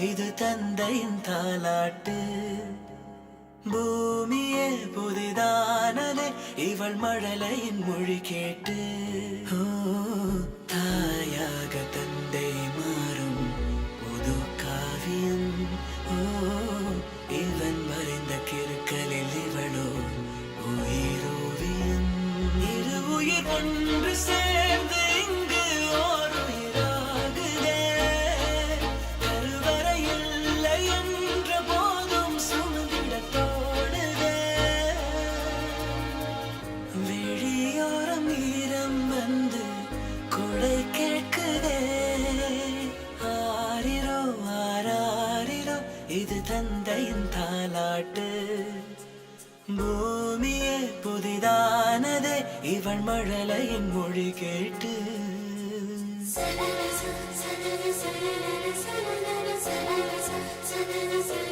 இது தந்தையின் தாலாட்டு. பூமியே புதிதானதே இவள் மழலையின் மொழி கேட்டு. தாயாக தந்தை மாறும் புது காவியம். இவன் மறைந்த கிருக்கலில் இவளோ உயிரோவியம். இரு உயிர் ஒன்று சேர்ந்து இங்கு ஓர் உயிராகுதே. கருவறை இல்லை என்ற போதும் சுமந்திட தோணுதே. விழியோரம் ஈரம் வந்து கொடை கேட்குதே. ஆரிரோ ஆராரிரோ இது தந்தையின் தாலாட்டு. பூமியே புதிதானதே இவள் மழலையின் மொழி கேட்டு. சனன சனன சனன சனன சனன சனன சனன